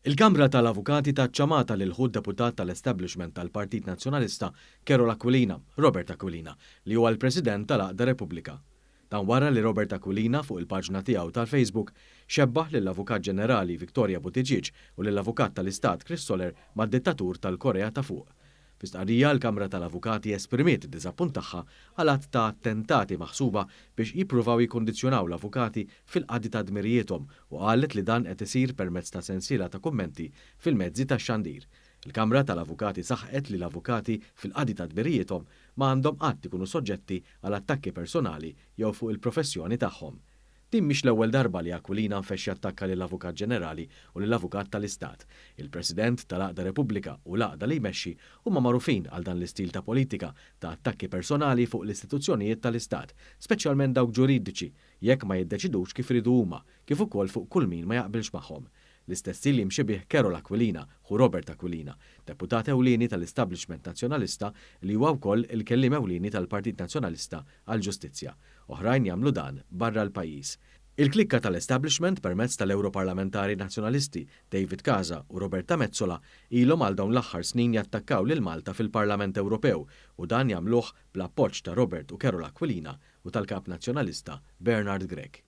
Il-Kamra tal-Avukati taċċamata lil ħud deputat tal-establishment tal-Partit Nazzjonalista Carola Aquilina, Robert Aquilina, li huwa l-President tal-Aqda Repubblika. Dan wara li Robert Aquilina fuq il-paġna tiegħu tal-Facebook xebbaħ lill-Avukat Ġenerali Victoria Buttigieg u lill-Avukat tal-Istat Chris Soller mad-dittatur tal-Korea ta' fuq. F'istqarrija l-Kamra tal-Avukati esprimiet id-diżappunt tagħha għal att ta' attentati maħsuba biex jippruvaw jikkondizzjonaw l-avukati fil-qadi ta' dmirijietom u qalet li dan qed isir permezz ta' sensiela ta' kummenti fil-mezzi tax-xandir. Il-Kamra tal-Avukati saħqet li l-avukati fil-qadi ta' dmirijietom ma għandhom qatt ikunu soġġetti għal attakki personali jew fuq il-professjoni tagħhom. Din mhix l-ewwel darba li Aquilina nfexxi attakka lill-Avukat Ġenerali u lill-Avukat tal-Istat. Il-President tal-Aqda Repubblika u l-Aqda li jmexxi huma magħrufin għal dan l-istil ta' politika ta' attakki personali fuq l-istituzzjonijiet tal-Istat, speċjalment dawk ġuridiċi, jekk ma jiddeċidux kif iridu huma, kif ukoll fuq kull min ma jaqbilx magħhom. L-istess stil jimxi bih Carola Aquilina u Robert Aquilina, deputat ewlieni tal-Establishment Nazzjonalista li huwa wkoll il-kelliem ewlieni tal-Partit Nazzjonalista għall-Ġustizzja. Oħrajn jagħmlu dan barra l-pajjiż. Il-klikka tal-establishment permezz tal-Europarlamentari Nazzjonalisti David Casa u Roberta Mezzola ilhom għal dawn l-aħħar snin jattakkaw lil Malta fil-Parlament Ewropew u dan jagħmluh bl-appoġġ ta' Robert u Carola Aquilina u tal-Kap Nazzjonalista Bernard Gregg.